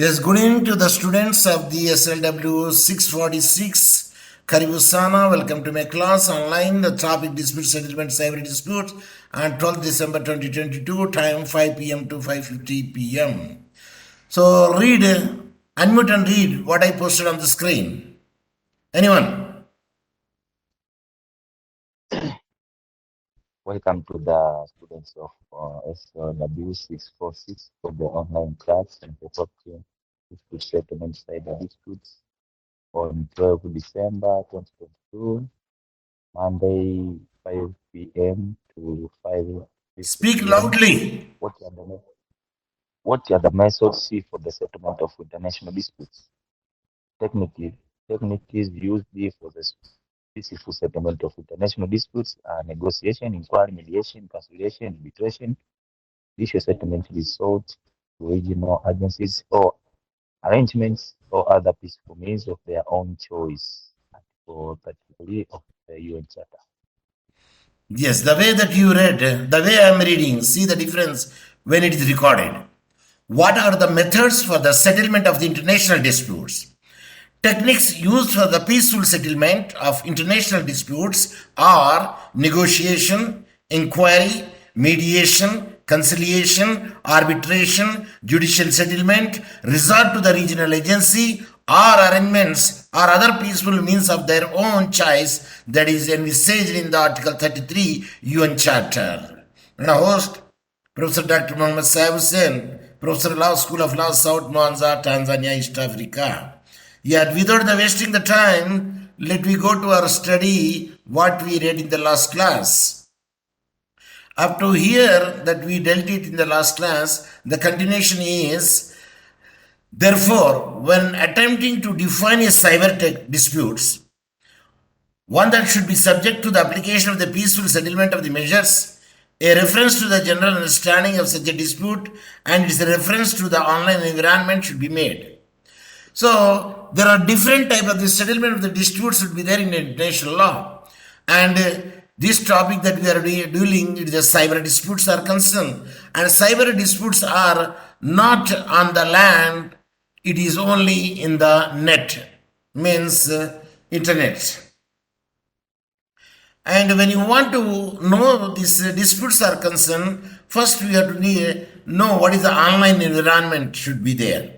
Yes, good evening to the students of the SLW646. Karibu sana, welcome to my class online. The topic dispute settlement cyber disputes on 12th December 2022, time 5 p.m. to 5:50 p.m. So unmute and read what I posted on the screen. Anyone? Welcome to the students of SLW646 for the online class and the topic dispute settlement cyber disputes on 12 December 2022, Monday 5 p.m. to 5:50 Speak p.m. loudly. What are the methods for the settlement of international disputes? Techniques used for the peaceful settlement of international disputes are negotiation, inquiry, mediation, conciliation, arbitration, issue settlement resort to regional agencies or arrangements or other peaceful means of their own choice. Article 33 of the UN Charter. Yes, the way that you read, the way I am reading, see the difference when it is recorded. What are the methods for the settlement of the international disputes? Techniques used for the peaceful settlement of international disputes are negotiation, inquiry, mediation, conciliation, arbitration, judicial settlement, resort to the regional agency, or arrangements or other peaceful means of their own choice that is envisaged in the Article 33 UN Charter. And a host, Professor Dr. Mohammed Saheb Hussain, Professor Law School of Law, South Mwanza, Tanzania, East Africa. Yet without wasting the time, let me go to our study what we read in the last class. Up to here that we dealt it in the last class, the continuation is, therefore, when attempting to define a cyber disputes, one that should be subject to the application of the peaceful settlement of the measures, a reference to the general understanding of such a dispute and its reference to the online environment should be made. So there are different types of the settlement of the disputes should be there in international law. And this topic that we are dealing with, the cyber disputes are concerned. And cyber disputes are not on the land, it is only in the net, means internet. And when you want to know these disputes are concerned, first we have to know what is the online environment should be there.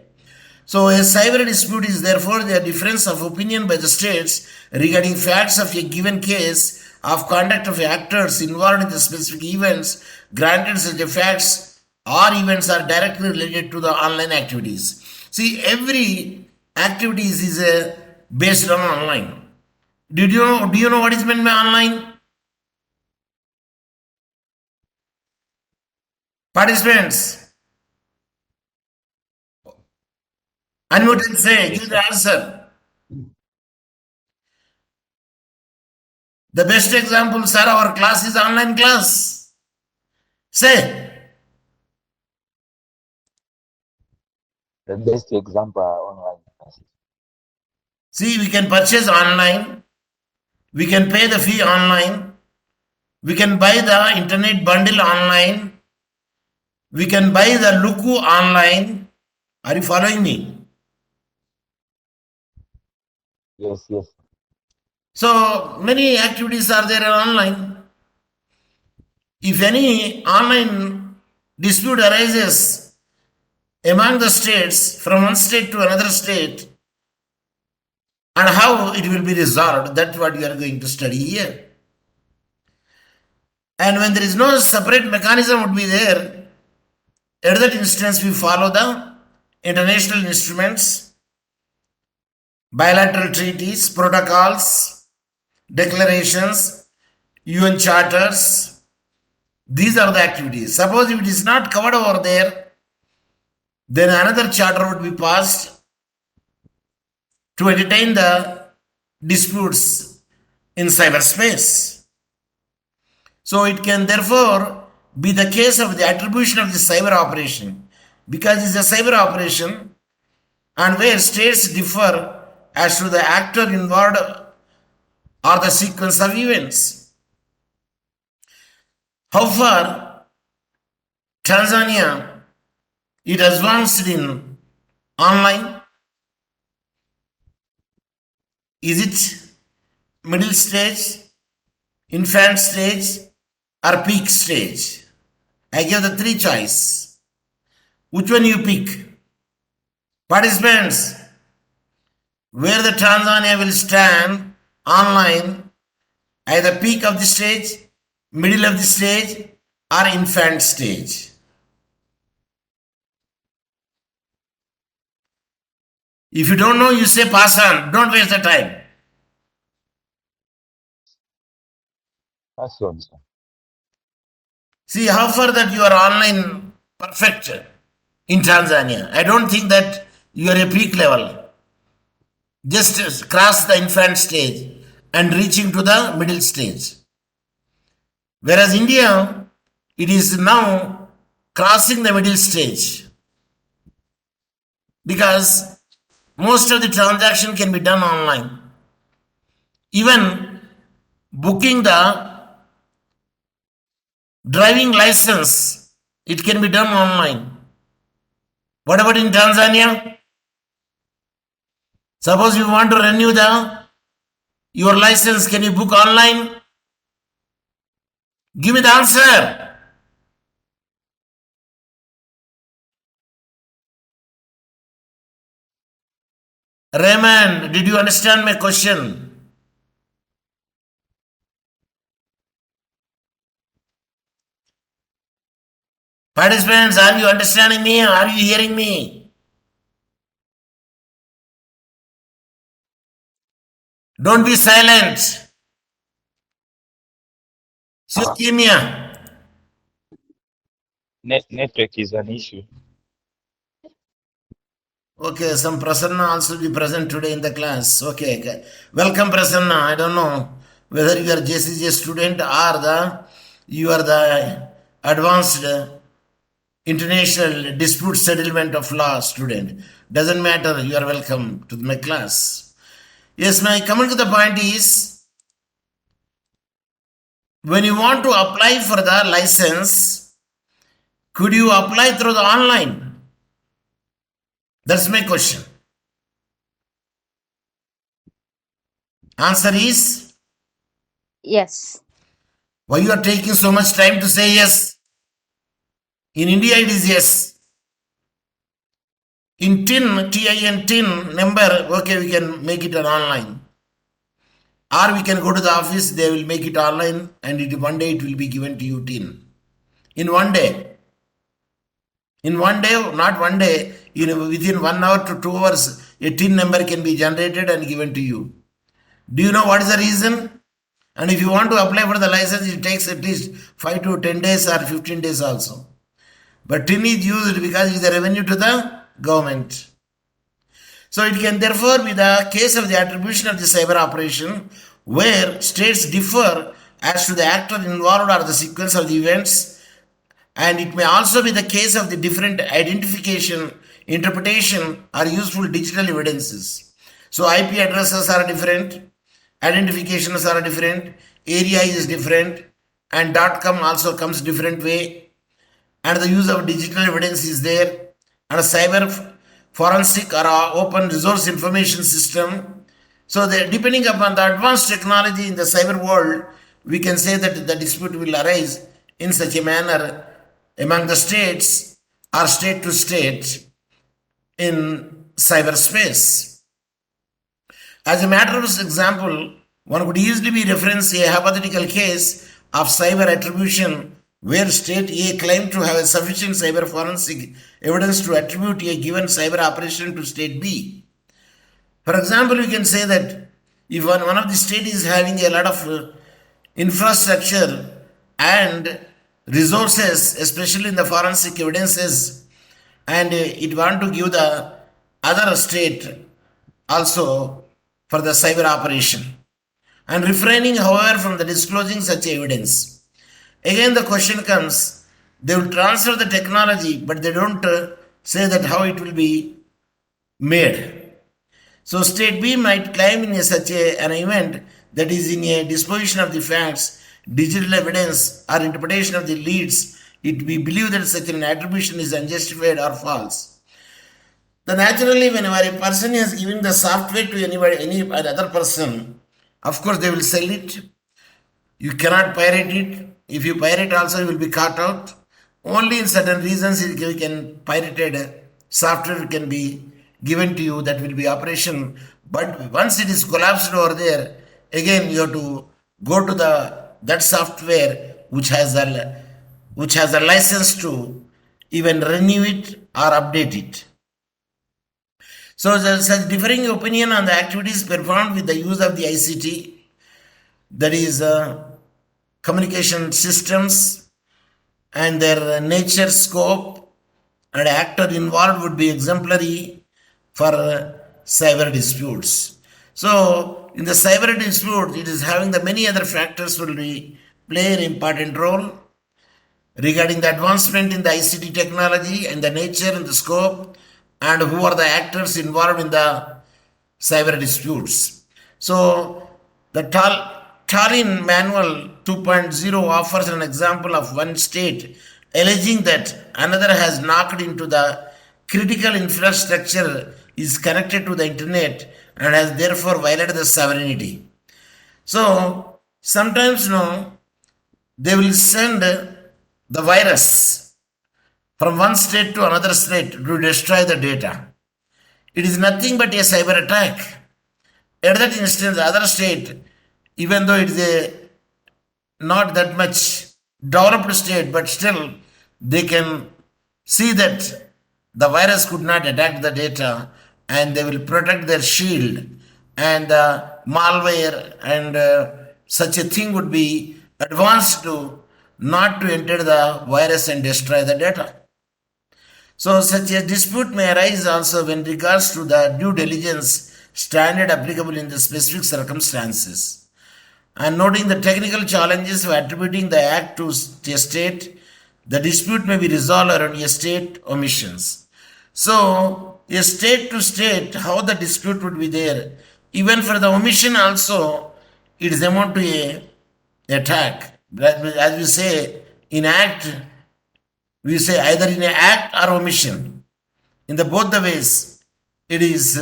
So a cyber dispute is therefore the difference of opinion by the states regarding facts of a given case of conduct of actors involved in the specific events, granted such a facts or events are directly related to the online activities. See, every activities is based on online. Do you know what is meant by online? Participants, unmute and say, give the answer. The best example, sir, our class is online class. Say. The best example are online classes. See, we can purchase online. We can pay the fee online. We can buy the internet bundle online. We can buy the Luku online. Are you following me? Yes. So many activities are there online. If any online dispute arises among the states from one state to another state, and how it will be resolved, that's what we are going to study here. And when there is no separate mechanism would be there, at that instance we follow the international instruments, bilateral treaties, protocols, declarations, UN charters. These are the activities. Suppose if it is not covered over there, then another charter would be passed to entertain the disputes in cyberspace. So it can therefore be the case of the attribution of the cyber operation, because it's a cyber operation and where states differ as to the actor involved or the sequence of events. How far Tanzania it advanced in online? Is it middle stage, infant stage, or peak stage? I give the three choice. Which one you pick? Participants, where the Tanzania will stand online at the peak of the stage, middle of the stage, or infant stage. If you don't know, you say pass on. Don't waste the time. Pass on, sir. See how far that you are online perfect in Tanzania. I don't think that you are a peak level. Just cross the infant stage and reaching to the middle stage. Whereas India, it is now crossing the middle stage because most of the transaction can be done online. Even booking the driving license, it can be done online. What about in Tanzania? Suppose you want to renew your license, can you book online? Give me the answer. Raymond, did you understand my question? Participants, are you understanding me? Are you hearing me? Don't be silent. Leukemia. Network is an issue. Okay, some Prasanna also be present today in the class. Okay. Welcome, Prasanna. I don't know whether you are JCJ student or you are the advanced international dispute settlement of law student. Doesn't matter. You are welcome to my class. Yes, my coming to the point is, when you want to apply for the license, could you apply through the online? That's my question. Answer is yes. why you are taking so much time to say yes? In India, it is yes. In TIN number, okay, we can make it an online. Or we can go to the office, they will make it online, and one day it will be given to you TIN. In one day. In one day, not one day, within 1 hour to 2 hours, a TIN number can be generated and given to you. Do you know what is the reason? And if you want to apply for the license, it takes at least 5 to 10 days or 15 days also. But TIN is used because it is a revenue to the government. So it can therefore be the case of the attribution of the cyber operation where states differ as to the actor involved or the sequence of the events, and it may also be the case of the different identification, interpretation, or useful digital evidences. So IP addresses are different, identifications are different, area is different, and .com also comes different way, and the use of digital evidence is there, and a cyber forensic or open resource information system. So depending upon the advanced technology in the cyber world, we can say that the dispute will arise in such a manner among the states or state to state in cyberspace. As a matter of example, one could easily be reference a hypothetical case of cyber attribution where state A claimed to have a sufficient cyber forensic evidence to attribute a given cyber operation to state B. For example, we can say that if one of the state is having a lot of infrastructure and resources, especially in the forensic evidences, and it want to give the other state also for the cyber operation, and refraining, however, from the disclosing such evidence. Again, the question comes, they will transfer the technology, but they don't say that how it will be made. So state B might claim in such an event that is in a disposition of the facts, digital evidence, or interpretation of the leads, it be believed that such an attribution is unjustified or false. Then naturally, whenever a person is giving the software to anybody, any other person, of course they will sell it. You cannot pirate it. If you pirate also, you will be caught out. Only in certain reasons you can pirated software can be given to you that will be operation. But once it is collapsed over there, again you have to go to the that software which has a license to even renew it or update it. So there's such differing opinion on the activities performed with the use of the ICT, that is communication systems, and their nature, scope, and actor involved would be exemplary for cyber disputes. So in the cyber dispute, it is having the many other factors will be play an important role regarding the advancement in the ICT technology and the nature and the scope and who are the actors involved in the cyber disputes. So the Tallinn Manual 2.0 offers an example of one state alleging that another has knocked into the critical infrastructure is connected to the internet and has therefore violated the sovereignty. So sometimes they will send the virus from one state to another state to destroy the data. It is nothing but a cyber attack. At that instance, the other state, even though it is a not that much developed state, but still they can see that the virus could not attack the data and they will protect their shield, and the malware and such a thing would be advanced to not to enter the virus and destroy the data. So such a dispute may arise also when regards to the due diligence standard applicable in the specific circumstances. And noting the technical challenges of attributing the act to a state, the dispute may be resolved around a state omissions. So a state to state, how the dispute would be there. Even for the omission also, it is amount to a attack. As we say, in act, we say either in an act or omission. In the both the ways, it is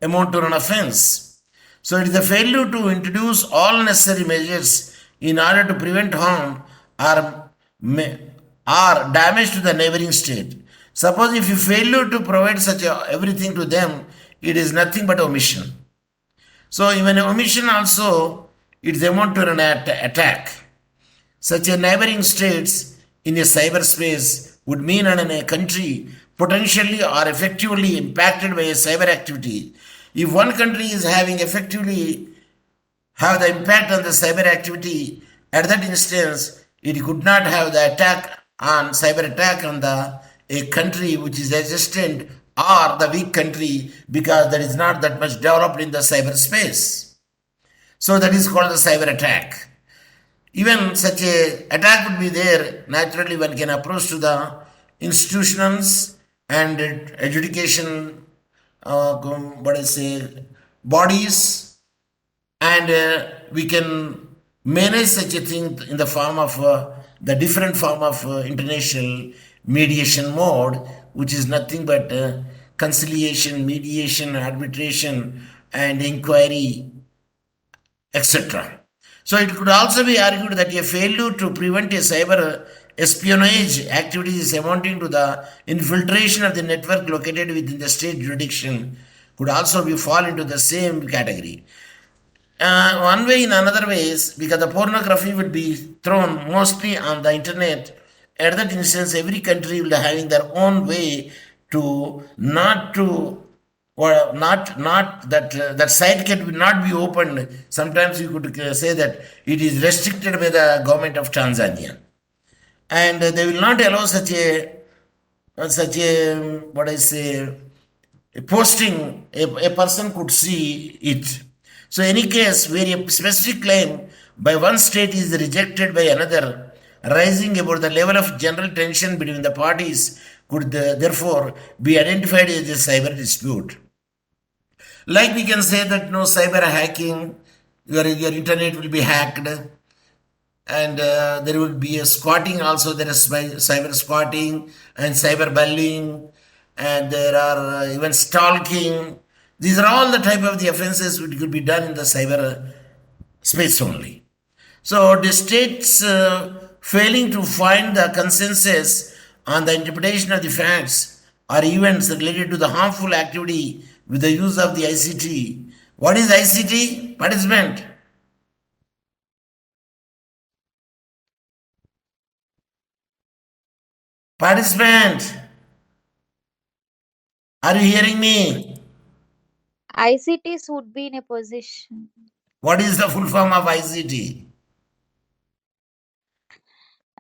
amount to an offense. So it is the failure to introduce all necessary measures in order to prevent harm or damage to the neighboring state. Suppose if you fail to provide such everything to them, it is nothing but omission. So even omission also, it is amount to an attack. Such a neighboring states in a cyberspace would mean in a country potentially or effectively impacted by a cyber activity. If one country is having effectively have the impact on the cyber activity, at that instance, it could not have the attack on cyber attack on the a country which is resistant or the weak country, because that is not that much developed in the cyberspace. So that is called the cyber attack. Even such a attack would be there, naturally one can approach to the institutions and education bodies, and we can manage such a thing in the form of the different form of international mediation mode, which is nothing but conciliation, mediation, arbitration, and inquiry, etc. So it could also be argued that a failure to prevent a cyber espionage activity is amounting to the infiltration of the network located within the state jurisdiction could also be fall into the same category. One way in another ways, because the pornography will be thrown mostly on the internet, at that instance every country will be having their own way to not that that site can not be opened. Sometimes you could say that it is restricted by the government of Tanzania, and they will not allow such a a posting. A person could see it. So any case where a specific claim by one state is rejected by another, rising about the level of general tension between the parties, could therefore be identified as a cyber dispute. Like we can say that cyber hacking, your internet will be hacked, and there will be a squatting also. There is cyber squatting and cyber bullying, and there are even stalking. These are all the type of the offenses which could be done in the cyber space only. So the states failing to find the consensus on the interpretation of the facts or events related to the harmful activity with the use of the ICT. What is ICT? Participant. Participant. Are you hearing me? ICTs would be in a position. What is the full form of ICT?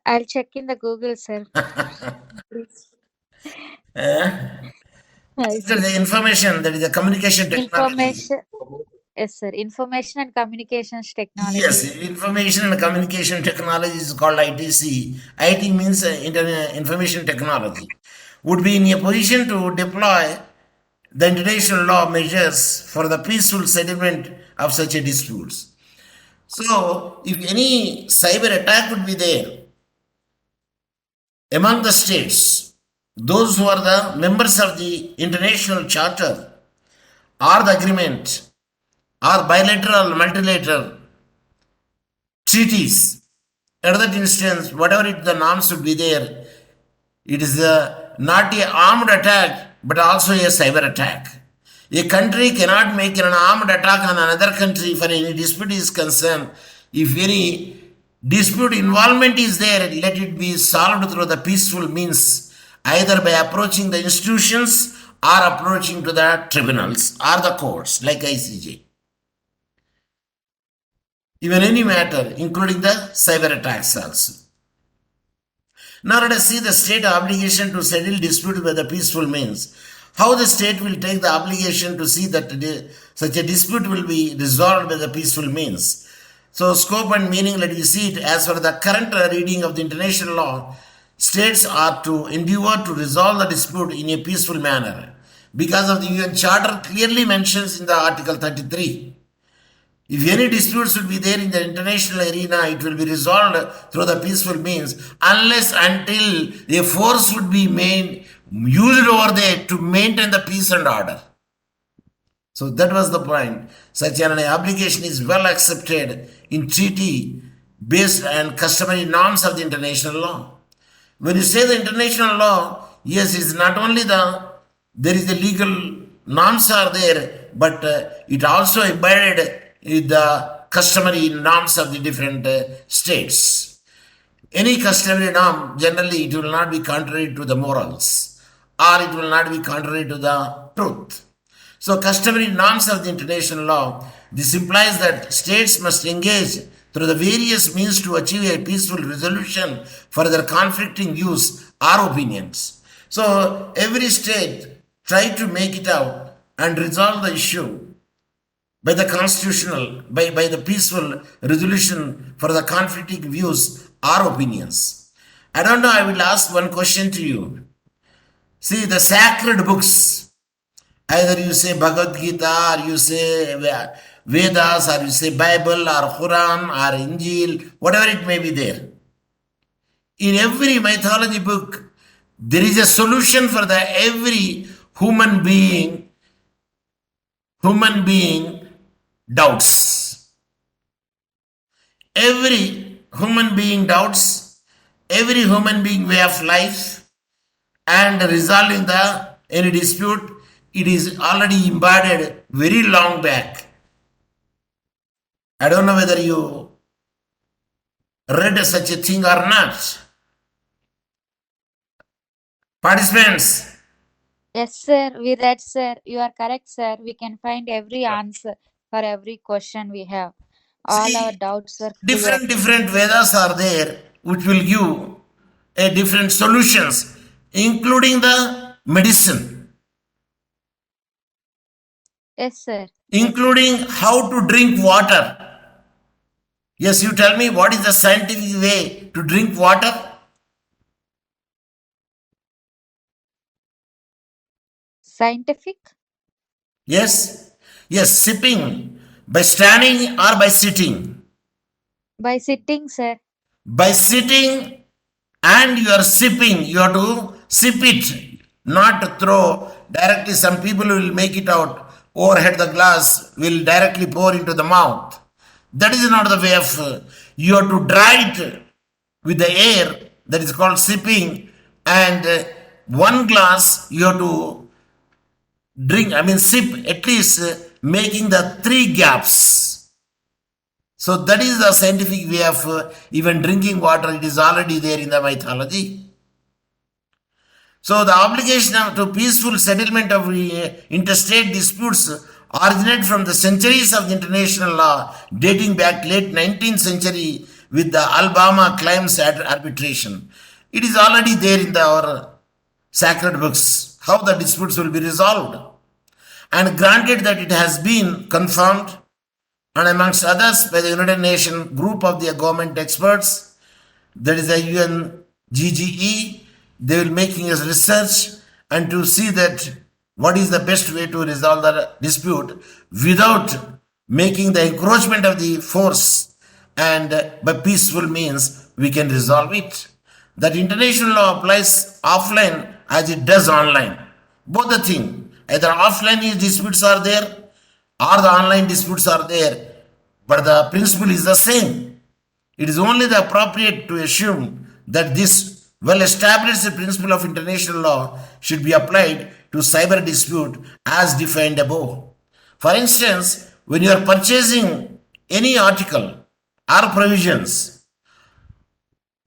I'll check in the Google, sir. Please. The information, that is the communication technology. Information. Yes, sir. Information and communications technology. Yes, information and communication technology is called ITC. IT means information technology. Would be in a position to deploy the international law measures for the peaceful settlement of such a disputes. So, if any cyber attack would be there among the states, those who are the members of the international charter or the agreement or bilateral, multilateral treaties, at that instance, whatever the norms would be there, it is not a armed attack but also a cyber attack. A country cannot make an armed attack on another country for any dispute is concerned. If any dispute involvement is there, let it be solved through the peaceful means, either by approaching the institutions or approaching to the tribunals or the courts like ICJ. Even any matter, including the cyber attacks also. Now let us see the state obligation to settle dispute by the peaceful means. How the state will take the obligation to see that such a dispute will be resolved by the peaceful means. So scope and meaning, let me see it as per the current reading of the international law. States are to endeavor to resolve the dispute in a peaceful manner because of the UN Charter clearly mentions in the Article 33. If any disputes should be there in the international arena, it will be resolved through the peaceful means unless until a force would be used over there to maintain the peace and order. So that was the point. Such an obligation is well accepted in treaty based and customary norms of the international law. When you say the international law, yes, it's not only there is the legal norms are there, but it also embedded in the customary norms of the different states. Any customary norm, generally it will not be contrary to the morals or it will not be contrary to the truth. So customary norms of the international law, this implies that states must engage through the various means to achieve a peaceful resolution for their conflicting views or opinions. So every state try to make it out and resolve the issue by the constitutional, by the peaceful resolution for the conflicting views or opinions. I don't know, I will ask one question to you. See, the sacred books, either you say Bhagavad Gita or you say Vedas or you say Bible or Quran or Injil, whatever it may be there. In every mythology book, there is a solution for every human being doubts. Every human being doubts, every human being way of life, and resolving any dispute, it is already embodied very long back. I don't know whether you read such a thing or not. Participants. Yes, sir. We read, sir. You are correct, sir. We can find every answer for every question we have. All our doubts are clear. Different Vedas are there which will give a different solutions, including the medicine. Yes, sir. Including how to drink water. Yes, you tell me what is the scientific way to drink water? Scientific? Yes, sipping. By standing or by sitting? By sitting, sir. By sitting and you are sipping, you have to sip it. not throw directly. Some people will make it out overhead, the glass will directly pour into the mouth. That is not the way of, you have to dry it with the air, that is called sipping, and one glass you have to drink, sip at least, making the 3 gaps. So that is the scientific way of even drinking water. It is already there in the mythology. So the obligation to peaceful settlement of interstate disputes originate from the centuries of the international law dating back late 19th century with the Alabama claims arbitration. It is already there in our sacred books how the disputes will be resolved. And granted that it has been confirmed, and amongst others by the United Nations group of the government experts, that is the UNGGE, they will making a research and to see that what is the best way to resolve the dispute without making the encroachment of the force, and by peaceful means we can resolve it. That international law applies offline as it does online. Both the thing, either offline disputes are there or the online disputes are there, but the principle is the same. It is only the appropriate to assume that this well-established principle of international law should be applied to cyber dispute as defined above. For instance, when you are purchasing any article or provisions,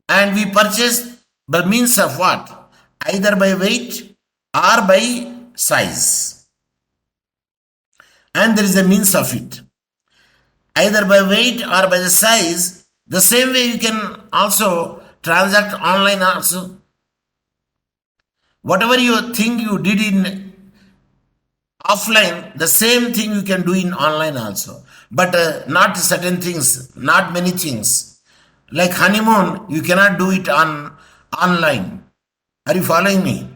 and we purchase by means of what? Either by weight or by size. And there is a means of it. Either by weight or by the size. The same way you can also transact online also. Whatever you think you did in offline, the same thing you can do in online also. But not certain things, not many things. Like honeymoon, you cannot do it on online. Are you following me?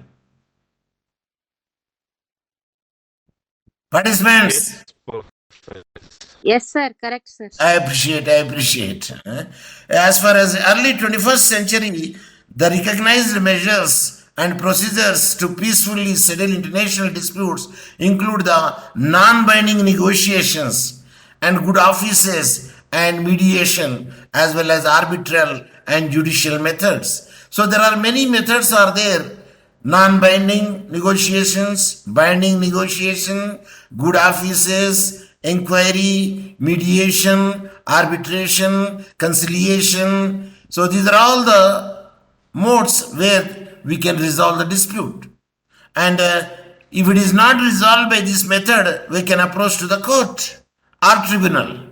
Participants? Yes, sir. Correct, sir. I appreciate. As far as early 21st century, the recognized measures and procedures to peacefully settle international disputes include the non-binding negotiations and good offices and mediation, as well as arbitral and judicial methods. So there are many methods are there: non-binding negotiations, binding negotiation, good offices, inquiry, mediation, arbitration, conciliation. So these are all the modes where we can resolve the dispute. And if it is not resolved by this method, we can approach to the court or tribunal.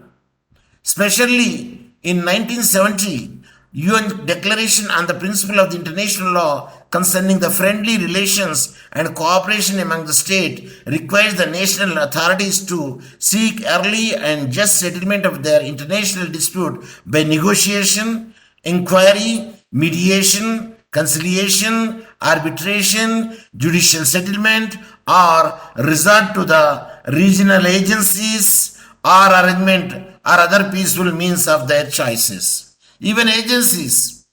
Especially in 1970, UN Declaration on the Principle of the International Law concerning the friendly relations and cooperation among the state requires the national authorities to seek early and just settlement of their international dispute by negotiation, inquiry, mediation, conciliation, arbitration, judicial settlement, or resort to the regional agencies or arrangement or other peaceful means of their choices. Even agencies,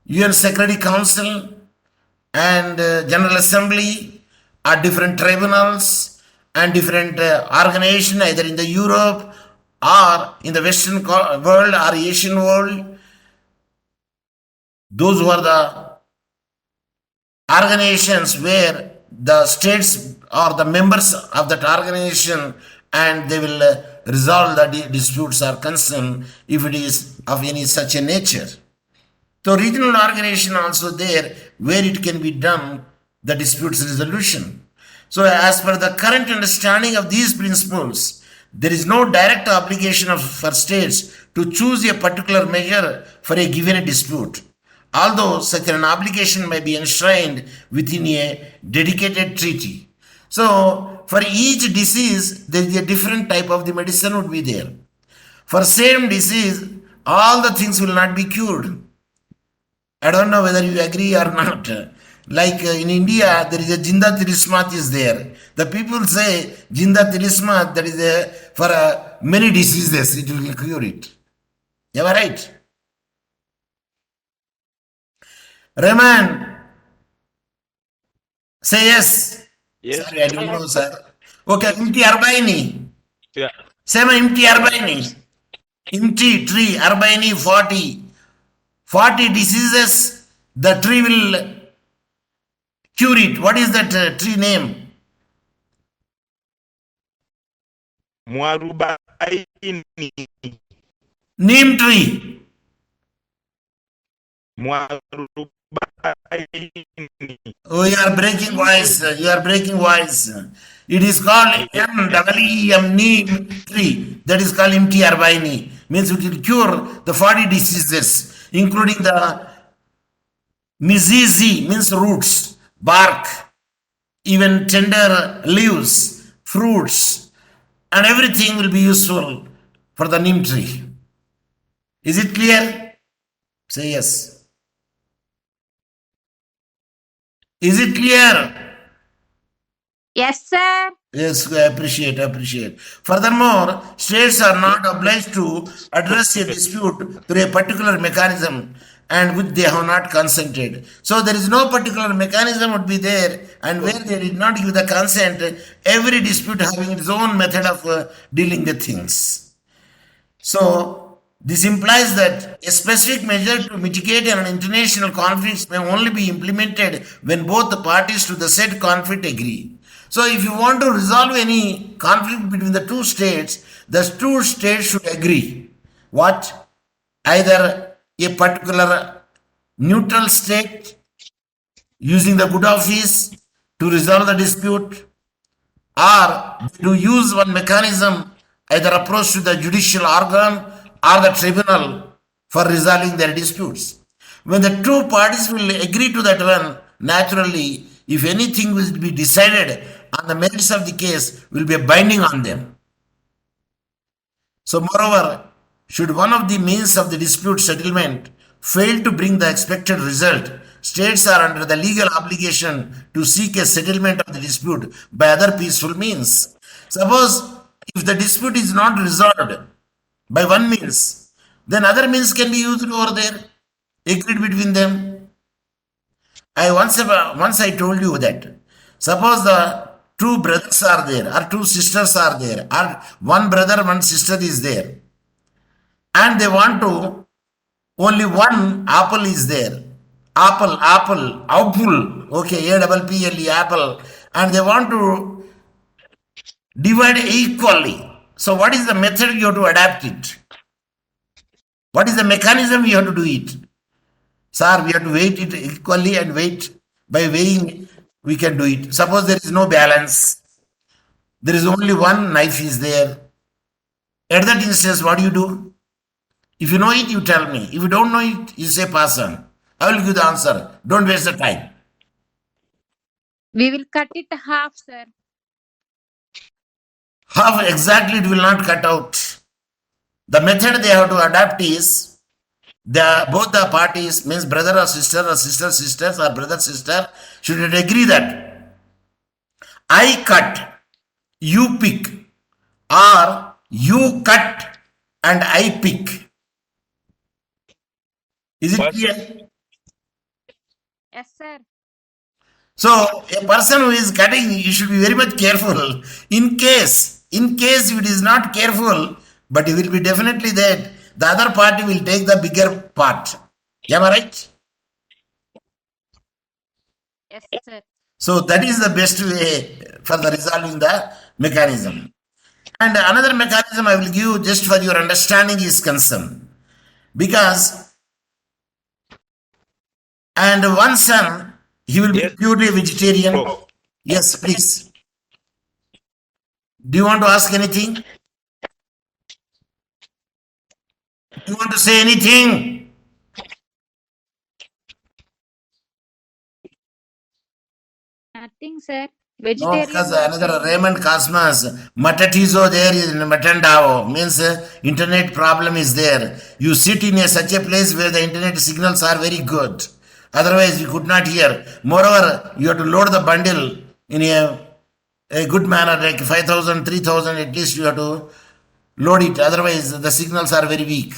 UN Security Council and General Assembly are different tribunals and different organizations either in the Europe or in the Western world or Asian world. Those who are the organizations where the states are the members of that organization, and they will resolve the disputes are concerned if it is of any such a nature. So regional organization also there where it can be done the disputes resolution. So as per the current understanding of these principles, there is no direct obligation for states to choose a particular measure for a given dispute, although such an obligation may be enshrined within a dedicated treaty. So for each disease, there is a different type of the medicine would be there. For same disease, all the things will not be cured. I don't know whether you agree or not. Like in India, there is a Jinda Tirismat is there. The people say Jinda Tirismat, that is for many diseases, it will cure it. Am I right? Rahman, Say yes. Yes. Sorry, I don't know, sir. Okay, imti arbaini. Yeah. Sema imti arbaini. Imti tree arbaini 40. 40 diseases, the tree will cure it. What is that tree name? Mwarubaini. Neem tree. Mwarubaini. Oh, you are breaking voice. You are breaking voice. It is called M-E-E-M, neem tree. That is called imti arbaini. Means it will cure the 40 diseases, including the mizizi, means roots, bark, even tender leaves, fruits, and everything will be useful for the neem tree. Is it clear? Say yes. Is it clear? Yes, sir. Yes, I appreciate. Furthermore, states are not obliged to address a dispute through a particular mechanism and which they have not consented. So there is no particular mechanism would be there, and where they did not give the consent, every dispute having its own method of dealing with things. So this implies that a specific measure to mitigate an international conflict may only be implemented when both the parties to the said conflict agree. So if you want to resolve any conflict between the two states, the two states should agree. What? Either a particular neutral state using the good office to resolve the dispute, or to use one mechanism, either approach to the judicial organ or the tribunal for resolving their disputes. When the two parties will agree to that one, naturally, if anything will be decided on the merits of the case, will be binding on them. So moreover, should one of the means of the dispute settlement fail to bring the expected result, states are under the legal obligation to seek a settlement of the dispute by other peaceful means. Suppose if the dispute is not resolved by one means, then other means can be used over there, agreed between them. Once I told you that suppose the two brothers are there or two sisters are there, or one brother, one sister is there, and they want to, only one apple is there. Apple, okay, A-double-P-L-E, apple, and they want to divide equally. So what is the method you have to adapt it? What is the mechanism you have to do it? Sir, we have to weight it equally, and weight by weighing we can do it. Suppose there is no balance. There is only one knife is there. At that instance, what do you do? If you know it, you tell me. If you don't know it, you say pass on. I will give the answer. Don't waste the time. We will cut it half, sir. How exactly it will not cut out? The method they have to adapt is both the parties, means brother or sisters or brother sister, should agree that I cut, you pick, or you cut and I pick. Is it clear? Yes, sir. So a person who is cutting, you should be very much careful. In case if it is not careful, but it will be definitely that the other party will take the bigger part. Am I right? Yes, sir. So that is the best way for the resolving the mechanism. And another mechanism I will give just for your understanding is concerned. Because, and one son, he will be purely vegetarian. Yes, please. Do you want to ask anything? Do you want to say anything? Nothing, sir. No, Vegetarian. because another Raymond Cosmas, Matatizo there is in Matandao, means internet problem is there. You sit in such a place where the internet signals are very good. Otherwise, you could not hear. Moreover, you have to load the bundle in a good manner, like 5,000, 3,000, at least you have to load it. Otherwise, the signals are very weak.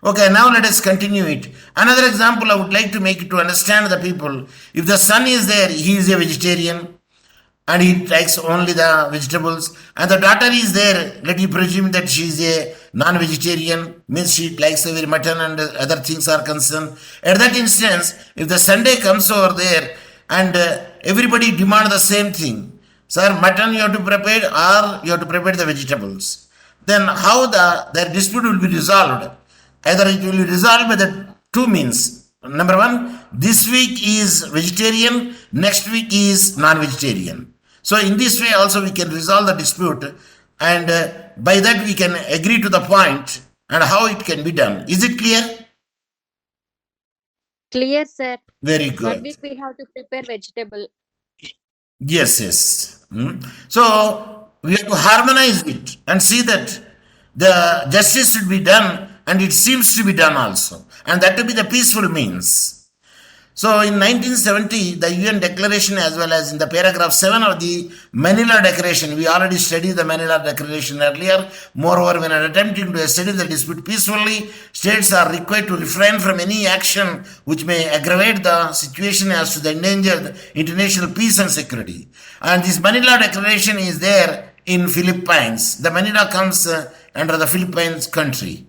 Okay, now let us continue it. Another example I would like to make to understand the people. If the son is there, he is a vegetarian and he likes only the vegetables, and the daughter is there, let you presume that she is a non-vegetarian, means she likes every mutton and other things are concerned. At that instance, if the Sunday comes over there and everybody demand the same thing, sir, mutton you have to prepare or you have to prepare the vegetables, then how their dispute will be resolved? Either it will be resolved by the two means. Number one, this week is vegetarian, next week is non-vegetarian. So in this way also we can resolve the dispute, and by that we can agree to the point and how it can be done. Is it clear? Clear, sir. Very 1 good. week we have to prepare vegetable. Yes, yes. So we have to harmonize it and see that the justice should be done, and it seems to be done also, and that to be the peaceful means. So in 1970, the UN Declaration, as well as in the paragraph 7 of the Manila Declaration, we already studied the Manila Declaration earlier. Moreover, when attempting to settle the dispute peacefully, states are required to refrain from any action which may aggravate the situation as to the endangered international peace and security. And this Manila Declaration is there in Philippines. The Manila comes under the Philippines country.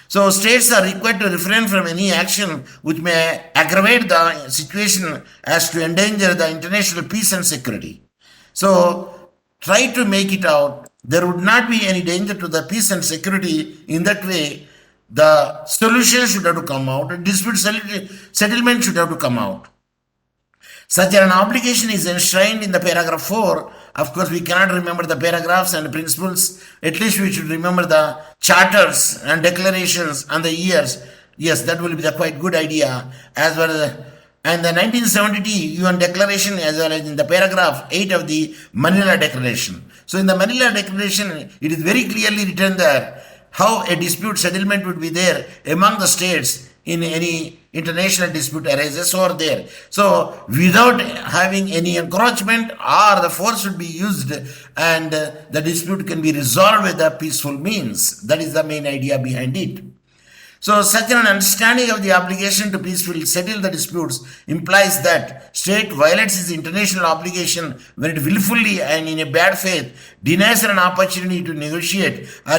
So states are required to refrain from any action which may aggravate the situation as to endanger the international peace and security. So try to make it out. There would not be any danger to the peace and security. In that way, the solution should have to come out. A dispute settlement should have to come out. Such an obligation is enshrined in the paragraph 4. Of course, we cannot remember the paragraphs and principles. At least we should remember the charters and declarations and the years. Yes, that will be the quite good idea. As well as and the 1970 UN Declaration, as well as in the paragraph 8 of the Manila Declaration. So in the Manila Declaration, it is very clearly written there how a dispute settlement would be there among the states in any international dispute arises over there. So without having any encroachment or the force should be used, and the dispute can be resolved with the peaceful means. That is the main idea behind it. So such an understanding of the obligation to peacefully settle the disputes implies that state violates its international obligation when it willfully and in a bad faith denies an opportunity to negotiate or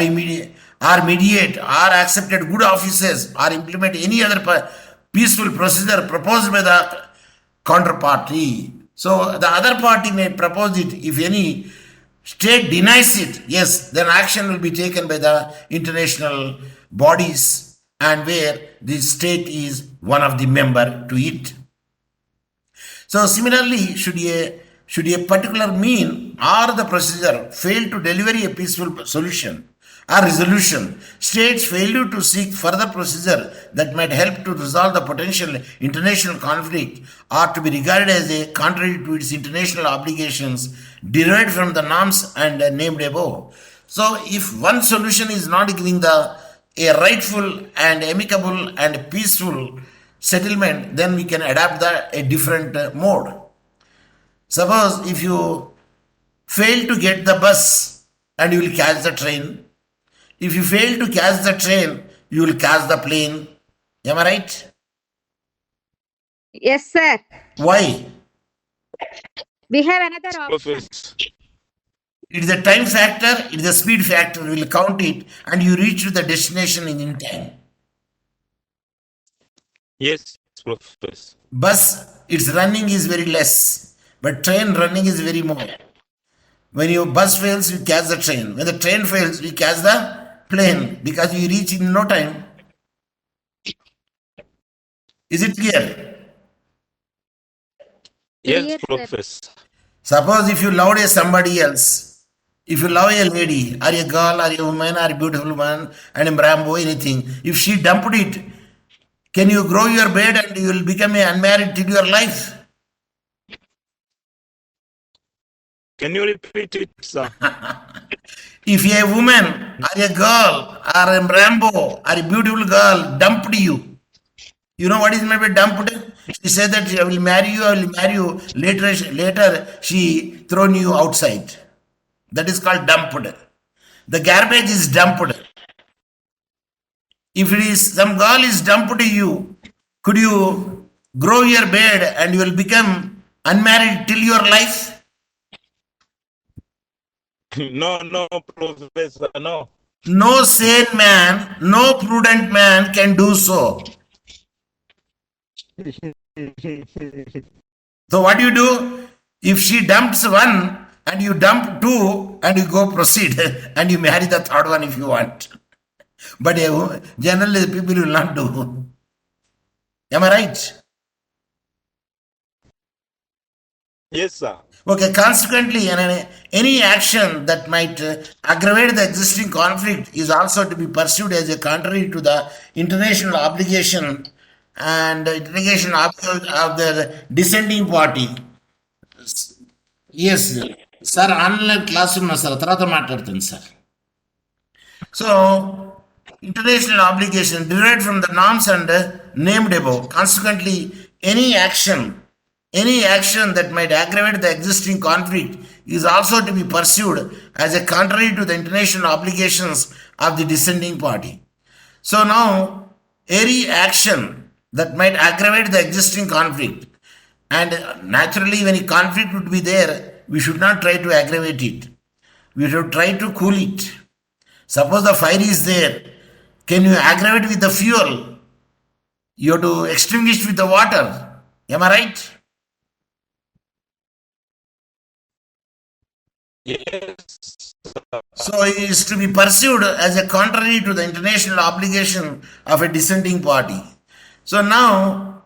mediate or accepted good offices or implement any other peaceful procedure proposed by the counterparty. So the other party may propose it. If any state denies it, yes, then action will be taken by the international bodies, and where the state is one of the member to it. So similarly, should a particular mean or the procedure fail to deliver a peaceful solution or resolution, states failure to seek further procedure that might help to resolve the potential international conflict are to be regarded as a contrary to its international obligations derived from the norms and named above. So if one solution is not giving a rightful and amicable and peaceful settlement, then we can adapt a different mode. Suppose if you fail to get the bus and you will catch the train. If you fail to catch the train, you will catch the plane. Am I right? Yes, sir. Why? We have another option. It is a time factor, it is a speed factor. We will count it and you reach to the destination in time. Yes, Professor. Bus, its running is very less, but train running is very more. When your bus fails, you catch the train. When the train fails, you catch the plane because you reach in no time. Is it clear? Yes, Professor. Suppose if you love somebody else, if you love a lady or a girl or a woman or a beautiful woman and a Rambo, anything, if she dumped it, can you grow your beard and you will become unmarried till your life? Can you repeat it, sir? If a woman or a girl or a Rambo or a beautiful girl dumped you, you know what is meant by dumped? She said that I will marry you, I will marry you. Later she thrown you outside. That is called dumped. The garbage is dumped. If it is some girl is dumped to you, could you grow your beard and you will become unmarried till your life? No, Professor, no. No sane man, no prudent man can do so. So what do you do? If she dumps one and you dump two and you go proceed and you marry the third one if you want. But generally people will not do. Am I right? Yes, sir. Okay, consequently, any action that might aggravate the existing conflict is also to be pursued as a contrary to the international obligation and integration of the dissenting party. Yes, sir. Online classroom, sir. Tarata maatladtanu, sir. So, international obligation derived from the norms and named above. Consequently, any action that might aggravate the existing conflict is also to be pursued as a contrary to the international obligations of the dissenting party. So now, any action that might aggravate the existing conflict, and naturally when a conflict would be there, we should not try to aggravate it. We should try to cool it. Suppose the fire is there, can you aggravate with the fuel? You have to extinguish with the water. Am I right? Yes. So it is to be pursued as a contrary to the international obligation of a dissenting party. So now,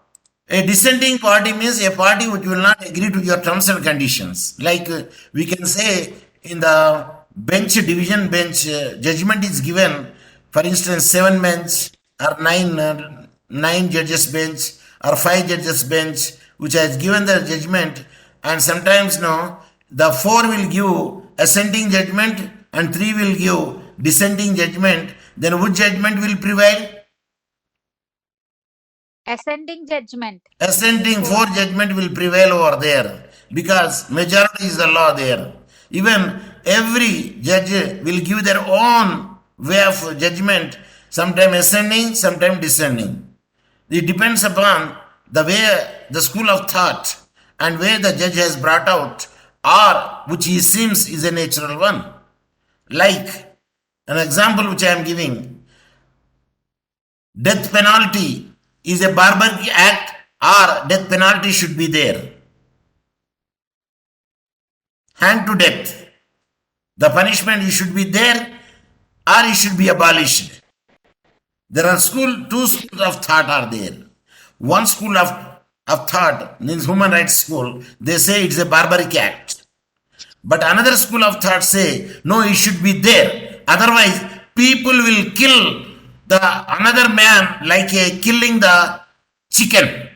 a dissenting party means a party which will not agree to your terms and conditions. Like we can say in the division bench, judgment is given, for instance, 7 bench or 9 judges bench or 5 judges bench, which has given the judgment, and sometimes no, the 4 will give assenting judgment and 3 will give dissenting judgment. Then which judgment will prevail? Ascending judgment. Assenting 4 judgment will prevail over there because majority is the law there. Even every judge will give their own way of judgment, sometimes ascending, sometimes descending. It depends upon the way the school of thought and where the judge has brought out, or which he seems is a natural one. Like an example which I am giving, death penalty is a barbaric act or death penalty should be there. Hanged to death. The punishment should be there or it should be abolished. There are two schools of thought are there. One school of thought, means human rights school, they say it's a barbaric act. But another school of thought say, no, it should be there. Otherwise, people will kill the another man like killing the chicken.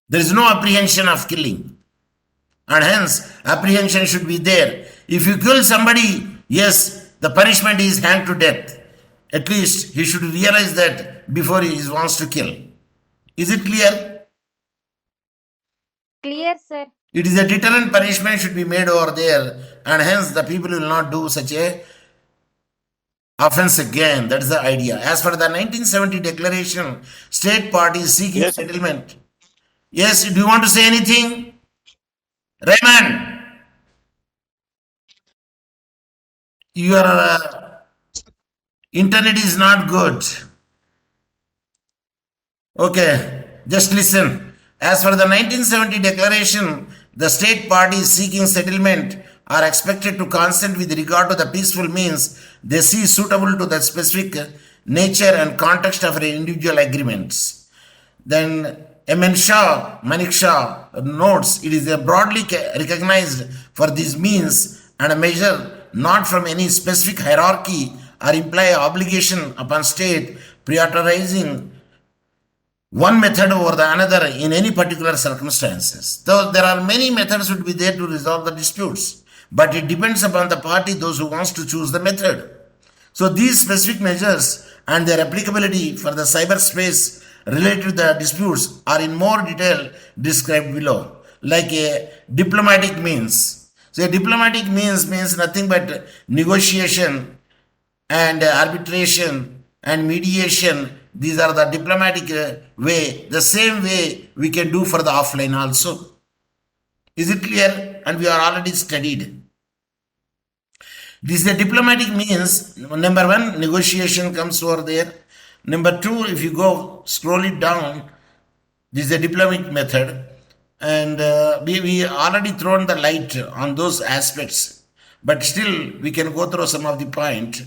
There is no apprehension of killing. And hence, apprehension should be there. If you kill somebody, yes, the punishment is hanged to death. At least he should realize that before he wants to kill. Is it clear? Clear, sir. It is a deterrent punishment should be made over there, and hence the people will not do such a offense again. That is the idea. As for the 1970 declaration, state parties seeking settlement. Yes, do you want to say anything? Raymond, your internet is not good. Okay, just listen. As for the 1970 declaration, the state parties seeking settlement are expected to consent with regard to the peaceful means they see suitable to the specific nature and context of individual agreements. Then Manik Shah notes it is broadly recognized for these means and a measure not from any specific hierarchy or imply obligation upon state prioritizing one method over the another in any particular circumstances. Though there are many methods would be there to resolve the disputes, but it depends upon the party, those who wants to choose the method. So these specific measures and their applicability for the cyberspace related to the disputes are in more detail described below, like a diplomatic means. So a diplomatic means nothing but negotiation and arbitration and mediation. These are the diplomatic way. The same way we can do for the offline also. Is it clear? And we are already studied. This is the diplomatic means. Number one, negotiation comes over there. Number two, if you go scroll it down, this is the diplomatic method. And we already thrown the light on those aspects. But still, we can go through some of the point.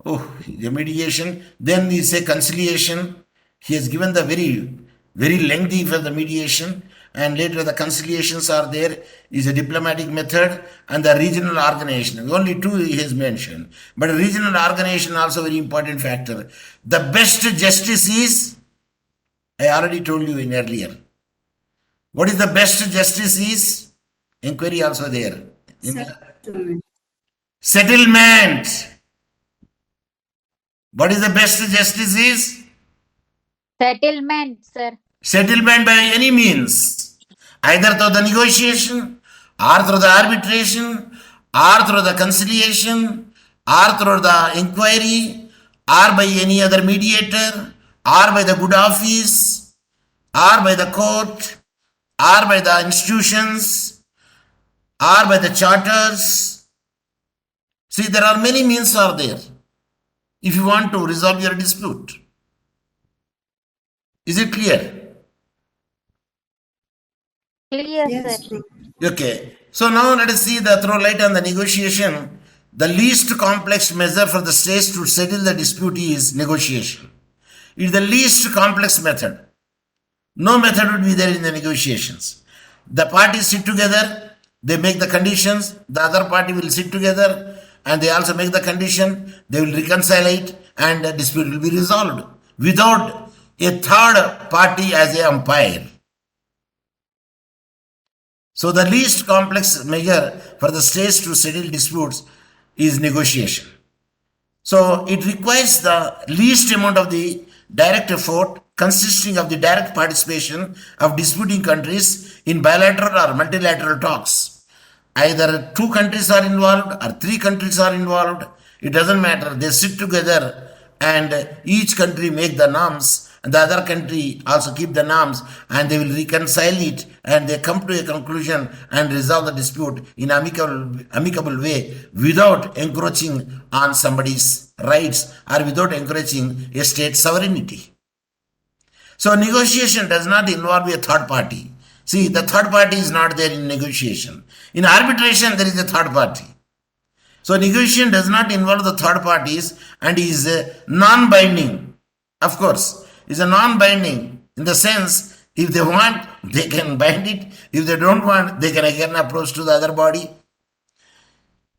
Oh, the mediation. Then we say conciliation. He has given the very lengthy for the mediation. And later the conciliations are there. Is a diplomatic method and the regional organization. Only two he has mentioned. But regional organization also very important factor. The best justice is, I already told you in earlier. What is the best justice is? Inquiry also there. Settlement. What is the best justice is? Settlement, sir. Settlement by any means. Either through the negotiation, or through the arbitration, or through the conciliation, or through the inquiry, or by any other mediator, or by the good office, or by the court, or by the institutions, or by the charters. See, there are many means are there if you want to resolve your dispute. Is it clear? Clear, Yes, sir. Okay. So now let us see the throw light on the negotiation. The least complex measure for the states to settle the dispute is negotiation. It is the least complex method. No method would be there in the negotiations. The parties sit together, they make the conditions, the other party will sit together and they also make the condition, they will reconcile it and the dispute will be resolved without a third party as a umpire. So the least complex measure for the states to settle disputes is negotiation. So it requires the least amount of the direct effort consisting of the direct participation of disputing countries in bilateral or multilateral talks. Either two countries are involved or three countries are involved. It doesn't matter. They sit together and each country make the norms and the other country also keep the norms and they will reconcile it and they come to a conclusion and resolve the dispute in amicable way without encroaching on somebody's rights or without encroaching a state sovereignty. So negotiation does not involve a third party. See, the third party is not there in negotiation. In arbitration, there is a third party. So negotiation does not involve the third parties and is non-binding. Of course, is a non-binding in the sense if they want, they can bind it. If they don't want, they can again approach to the other body.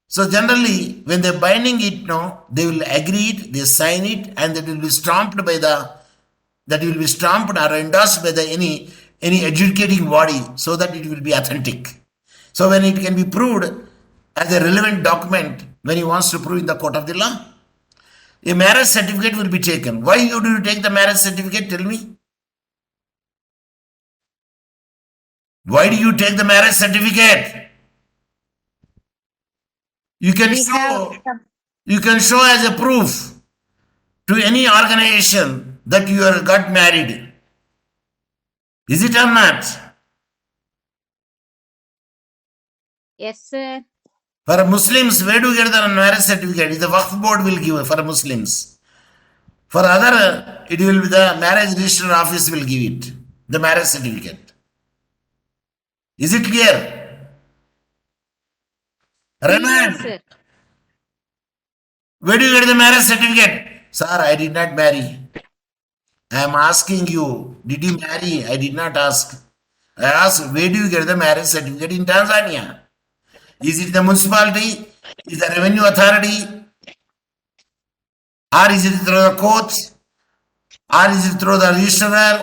So generally, when they're binding it, no, they will agree it, they sign it, and that will be stamped by or endorsed by any adjudicating body so that it will be authentic. So when it can be proved as a relevant document when he wants to prove in the court of the law, a marriage certificate will be taken. Why do you take the marriage certificate? Tell me. Why do you take the marriage certificate? You can show as a proof to any organization that you are got married. Is it or not? Yes, sir. For Muslims, where do you get the marriage certificate? The Waqf board will give for Muslims. For other, it will be the marriage register office will give it, the marriage certificate. Is it clear? Rahman, Yes, sir. where do you get the marriage certificate? Sir, I did not marry. I am asking you, did you marry? I did not ask. I asked, where do you get the marriage certificate in Tanzania? Is it the municipality? Is it the revenue authority? Or is it through the courts? Or is it through the registrar?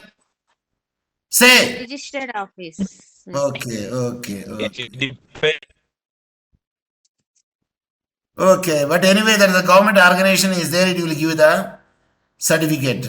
Say. Registered office. Okay. It depends. Okay, but anyway, that the government organization is there, it will give the certificate.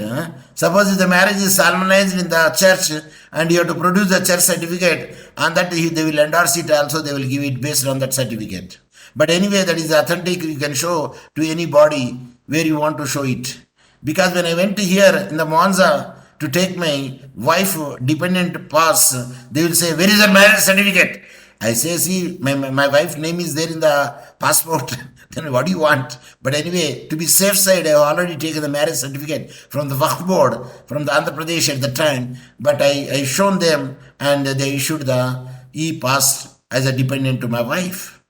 Suppose if the marriage is solemnized in the church and you have to produce the church certificate, and that they will endorse it also, they will give it based on that certificate. But anyway, that is authentic. You can show to anybody where you want to show it. Because when I went here in the Monza to take my wife dependent pass, they will say, "Where is the marriage certificate?" I say, "See, my wife's name is there in the passport." Then what do you want? But anyway, to be safe side, I have already taken the marriage certificate from the Waqf board from the Andhra Pradesh at the time. But I shown them and they issued the e-pass as a dependent to my wife.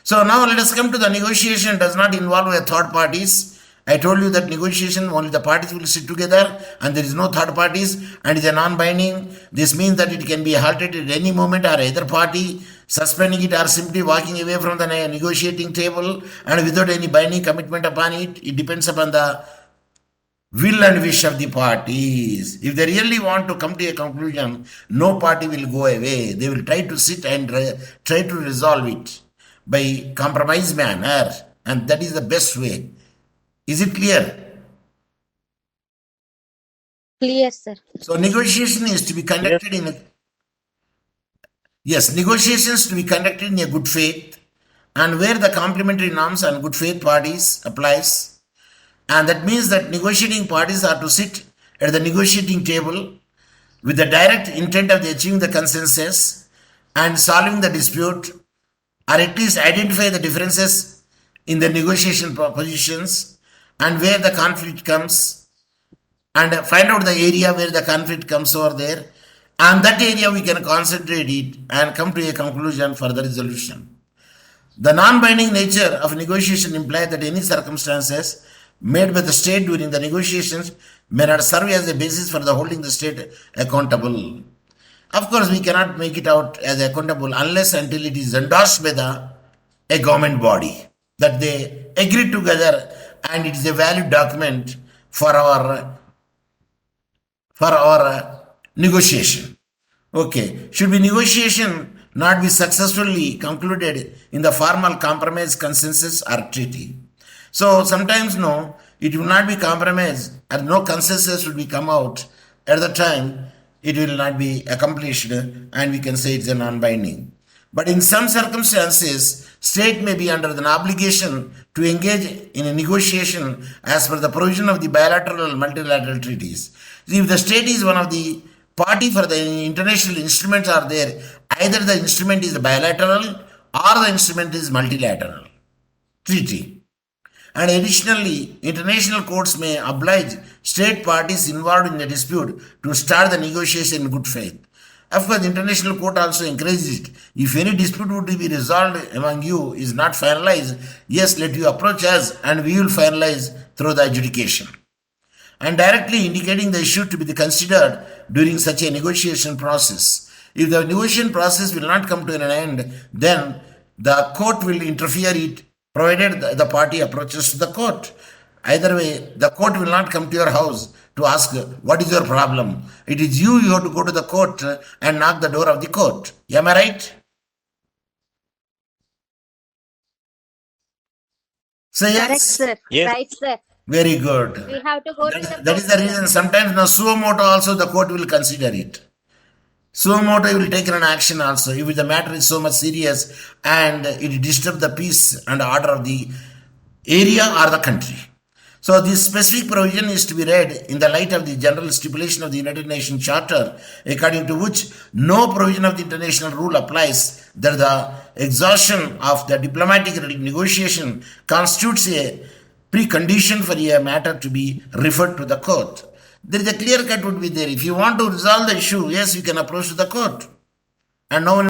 So now let us come to the negotiation does not involve a third parties. I told you that negotiation only the parties will sit together and there is no third parties and it is a non-binding. This means that it can be halted at any moment or either party suspending it or simply walking away from the negotiating table and without any binding commitment upon it. It depends upon the will and wish of the parties. If they really want to come to a conclusion, no party will go away. They will try to sit and try to resolve it by compromise manner, and that is the best way. Is it clear? Clear, sir. So negotiation is to be conducted in a yes, negotiations to be conducted in a good faith, and where the complementary norms and good faith parties applies, and that means that negotiating parties are to sit at the negotiating table with the direct intent of achieving the consensus and solving the dispute, or at least identify the differences in the negotiation positions and where the conflict comes, and find out the area where the conflict comes over there, and that area we can concentrate it and come to a conclusion for the resolution. The non-binding nature of negotiation implies that any circumstances made by the state during the negotiations may not serve as a basis for the holding the state accountable. Of course, we cannot make it out as accountable unless until it is endorsed by a government body that they agree together and it is a valid document for our negotiation. Okay, should be negotiation not be successfully concluded in the formal compromise, consensus, or treaty. So sometimes no, it will not be compromise, and no consensus will be come out at the time. It will not be accomplished, and we can say it's a non-binding. But in some circumstances, state may be under an obligation to engage in a negotiation as per the provision of the bilateral or multilateral treaties. If the state is one of the party for the international instruments are there, either the instrument is bilateral or the instrument is multilateral treaty. And additionally, international courts may oblige state parties involved in the dispute to start the negotiation in good faith. Of course, the international court also encourages it. If any dispute would be resolved among you is not finalized, yes, let you approach us and we will finalize through the adjudication. And directly indicating the issue to be considered during such a negotiation process. If the negotiation process will not come to an end, then the court will interfere it, provided the party approaches to the court. Either way, the court will not come to your house to ask, what is your problem? It is you have to go to the court and knock the door of the court. Am I right? Say Correct, yes. sir. Yes. Right, sir. Very good. We have to go to the That is court, the reason sometimes now suo moto also the court will consider it. Suo moto will take an action also if the matter is so much serious and it disturbs the peace and order of the area or the country. So this specific provision is to be read in the light of the general stipulation of the United Nations Charter, according to which no provision of the international rule applies that the exhaustion of the diplomatic negotiation constitutes a precondition for a matter to be referred to the court. There is a clear cut would be there. If you want to resolve the issue, yes, you can approach to the court. And no one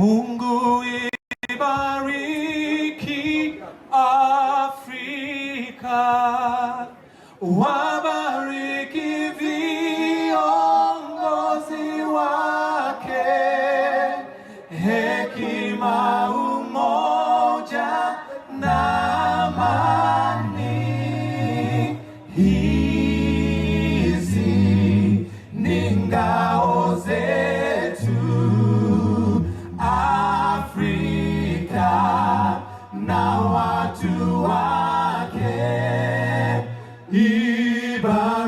Mungu ibariki Afrika, wabariki viongozi wake, hekima, umoja na amani. Hizi ni ngao zetu Afrika na watu wake.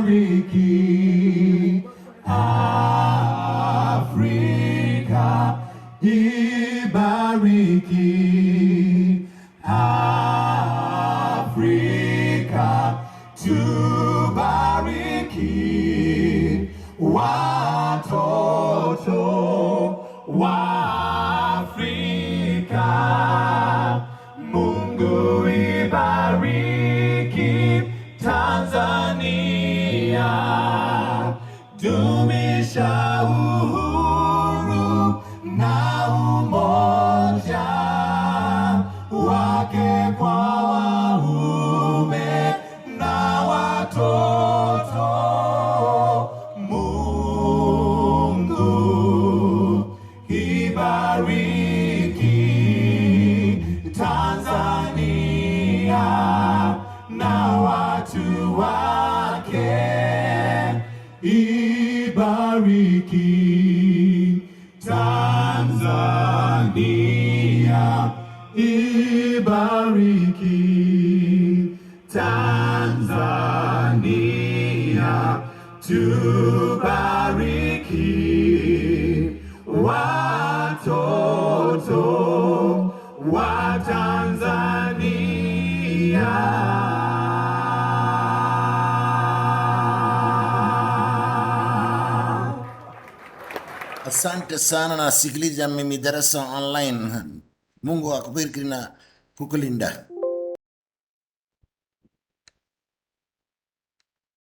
Ibariki Afrika, ibariki Afrika, tubariki watoto wa Afrika. Mungu ibariki Tanzania, dumisha uhuru na umoja wake kwa waume na watoto. Mungu ibariki Tanzania na watu wake. Ibariki Tanzania, ibariki Tanzania, tubariki watoto wa Tanzania. Asante sana na sikiliza mimi darasa online. Mungu akubariki na kukulinda.